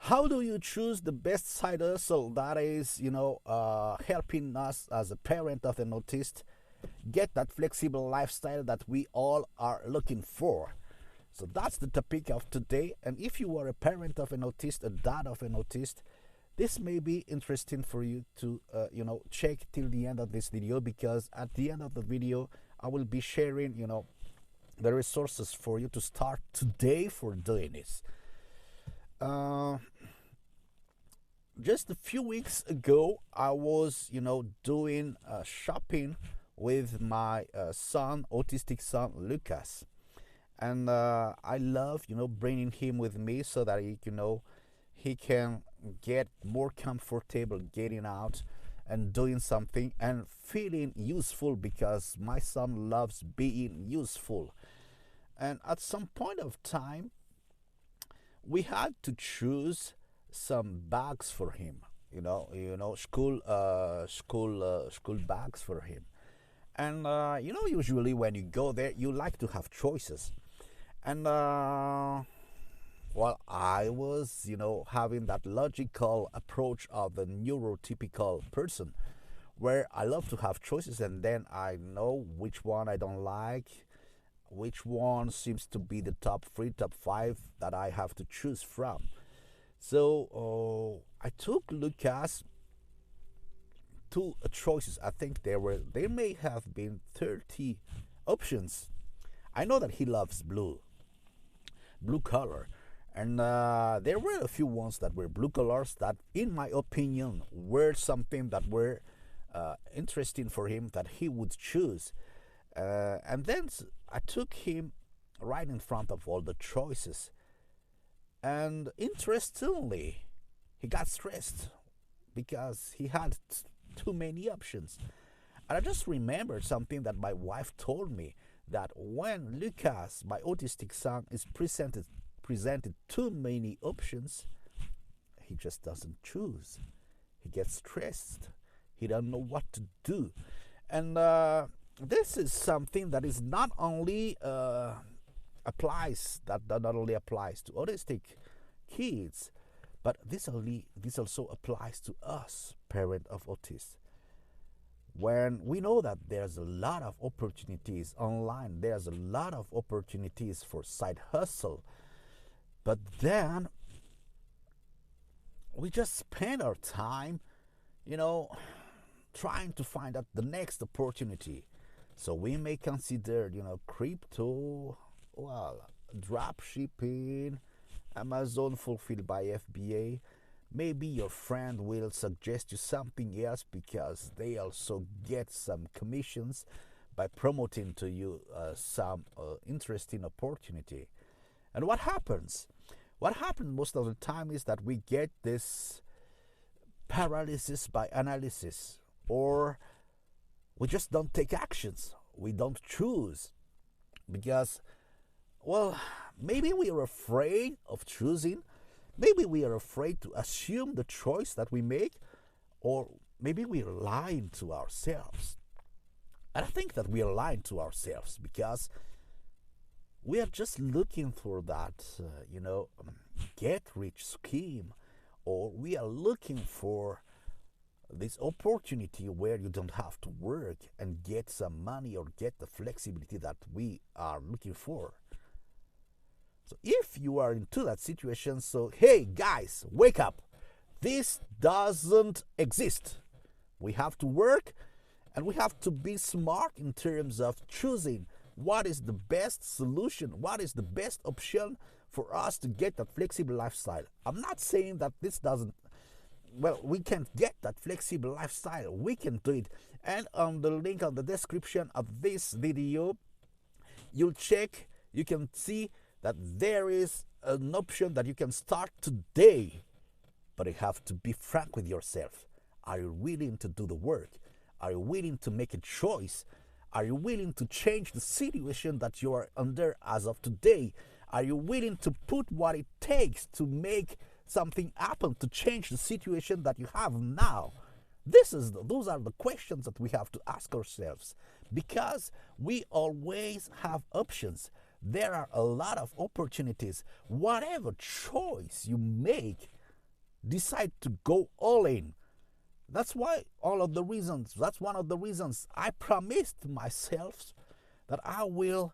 How do you choose the best side hustle that is, helping us as a parent of an autist get that flexible lifestyle that we all are looking for? So that's the topic of today. And if you are a parent of an autist, a dad of an autist, this may be interesting for you to, check till the end of this video, because at the end of the video, I will be sharing, the resources for you to start today for doing this. Uh, just a few weeks ago, I was, doing shopping with my son, autistic son, Lucas. And I love, bringing him with me so that he can get more comfortable getting out and doing something and feeling useful, because my son loves being useful. And at some point of time, we had to choose some bags for him. School bags for him. And usually when you go there, you like to have choices. And well, I was, having that logical approach of the neurotypical person, where I love to have choices, and then I know which one I don't like, which one seems to be the top three, top five that I have to choose from. So I took Lucas two choices. I think there may have been 30 options. I know that he loves blue color, and there were a few ones that were blue colors that, in my opinion, were something that were interesting for him that he would choose. And then I took him right in front of all the choices. And interestingly, he got stressed because he had too many options. And I just remembered something that my wife told me, that when Lucas, my autistic son, is presented too many options, he just doesn't choose. He gets stressed. He doesn't know what to do. And this is something that is not only applies to autistic kids, but this also applies to us, parent of autists. When we know that there's a lot of opportunities online, there's a lot of opportunities for side hustle, but then we just spend our time, trying to find out the next opportunity. So we may consider, crypto, well, drop shipping, Amazon fulfilled by FBA. Maybe your friend will suggest you something else because they also get some commissions by promoting to you some interesting opportunity. And what happens? What happens most of the time is that we get this paralysis by analysis, or we just don't take actions. We don't choose because, well, maybe we are afraid of choosing. Maybe we are afraid to assume the choice that we make, or maybe we are lying to ourselves. And I think that we are lying to ourselves because we are just looking for that, get-rich scheme, or we are looking for this opportunity where you don't have to work and get some money or get the flexibility that we are looking for. So if you are into that situation, so hey guys, wake up. This doesn't exist. We have to work, and we have to be smart in terms of choosing what is the best solution, what is the best option for us to get that flexible lifestyle. I'm not saying that we can get that flexible lifestyle. We can do it. And on the link on the description of this video, you can see that there is an option that you can start today. But you have to be frank with yourself. Are you willing to do the work? Are you willing to make a choice? Are you willing to change the situation that you are under as of today? Are you willing to put what it takes to make something happen, to change the situation that you have now? Those are the questions that we have to ask ourselves, because we always have options. There are a lot of opportunities. Whatever choice you make, decide to go all in. That's why all of the reasons, that's one of the reasons I promised myself that I will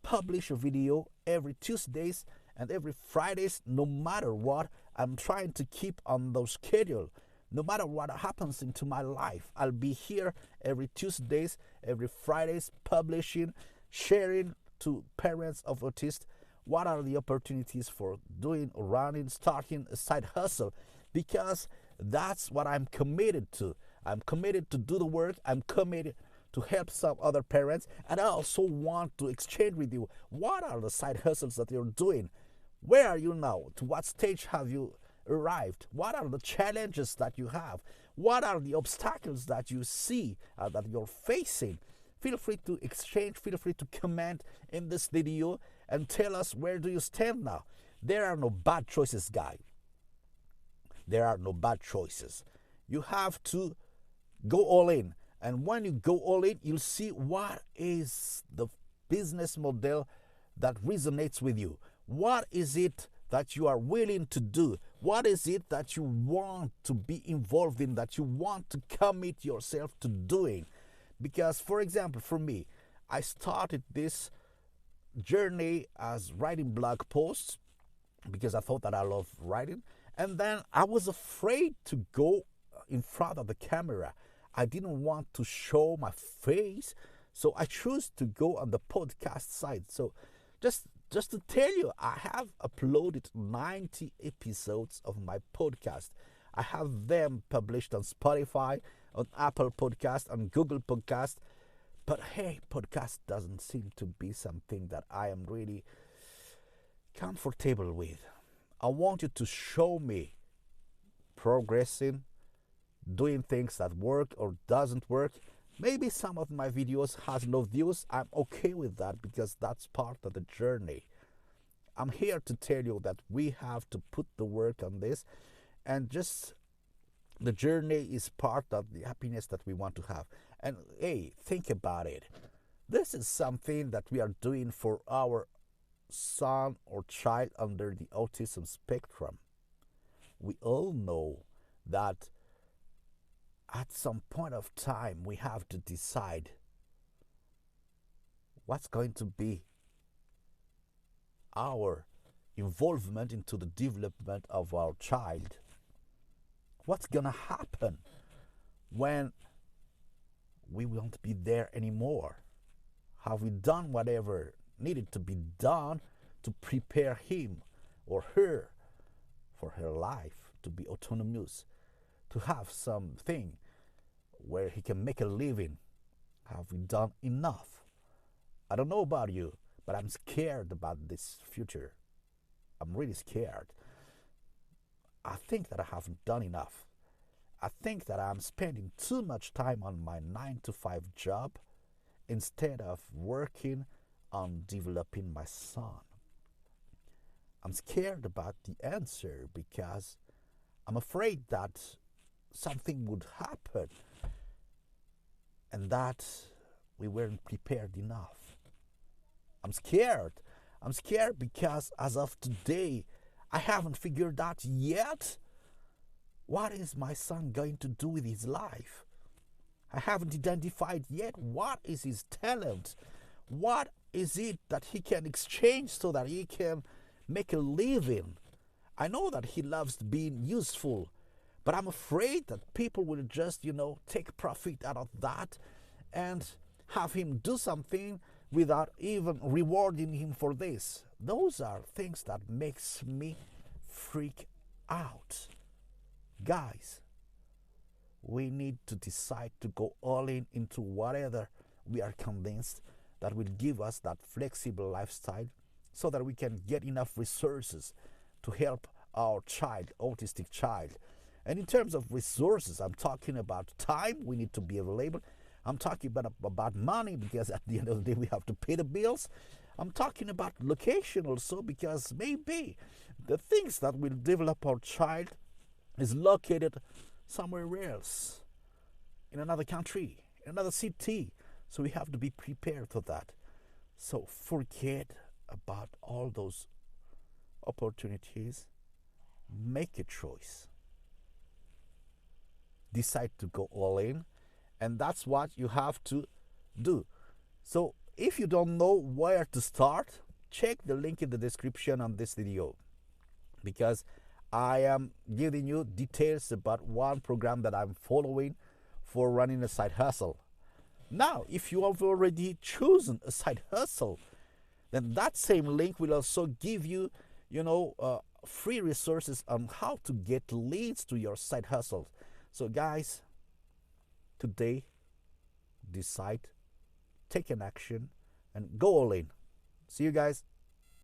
publish a video every Tuesdays and every Fridays, no matter what. I'm trying to keep on those schedule. No matter what happens into my life, I'll be here every Tuesdays, every Fridays, publishing, sharing to parents of autists what are the opportunities for doing, running, starting a side hustle, because that's what I'm committed to. I'm committed to do the work. I'm committed to help some other parents, and I also want to exchange with you what are the side hustles that you're doing. Where are you now? To what stage have you arrived? What are the challenges that you have? What are the obstacles that you see that you're facing? Feel free to exchange, feel free to comment in this video and tell us where do you stand now. There are no bad choices, guys. There are no bad choices. You have to go all in. And when you go all in, you'll see what is the business model that resonates with you. What is it that you are willing to do? What is it that you want to be involved in, that you want to commit yourself to doing? Because, for example, for me, I started this journey as writing blog posts because I thought that I love writing. And then I was afraid to go in front of the camera. I didn't want to show my face, so I chose to go on the podcast side. So just to tell you, I have uploaded 90 episodes of my podcast. I have them published on Spotify, on Apple Podcast, on Google Podcast. But hey, podcast doesn't seem to be something that I am really comfortable with. I want you to show me progressing, doing things that work or doesn't work. Maybe some of my videos has no views. I'm okay with that because that's part of the journey. I'm here to tell you that we have to put the work on this, and just the journey is part of the happiness that we want to have. And hey, think about it. This is something that we are doing for our son or child under the autism spectrum. We all know that at some point of time we have to decide what's going to be our involvement into the development of our child. What's gonna happen when we won't be there anymore? Have we done whatever needed to be done to prepare him or her for her life, to be autonomous, to have something where he can make a living? Have we done enough? I don't know about you, but I'm scared about this future. I'm really scared. I think that I haven't done enough. I think that I'm spending too much time on my 9-to-5 job instead of working on developing my son. I'm scared about the answer because I'm afraid that something would happen and that we weren't prepared enough. I'm scared. I'm scared because as of today, I haven't figured out yet what is my son going to do with his life. I haven't identified yet what is his talent. What is it that he can exchange so that he can make a living? I know that he loves being useful, but I'm afraid that people will just, take profit out of that and have him do something without even rewarding him for this. Those are things that makes me freak out. Guys, we need to decide to go all in into whatever we are convinced that will give us that flexible lifestyle so that we can get enough resources to help our child, autistic child. And in terms of resources, I'm talking about time. We need to be available. I'm talking about money because at the end of the day we have to pay the bills. I'm talking about location also because maybe the things that will develop our child is located somewhere else, in another country, in another city. So we have to be prepared for that. So forget about all those opportunities. Make a choice. decide to go all in, and that's what you have to do. So if you don't know where to start, check the link in the description on this video, because I am giving you details about one program that I'm following for running a side hustle. Now, if you have already chosen a side hustle, then that same link will also give you, free resources on how to get leads to your side hustles. So, guys, today, decide, take an action, and go all in. See you guys.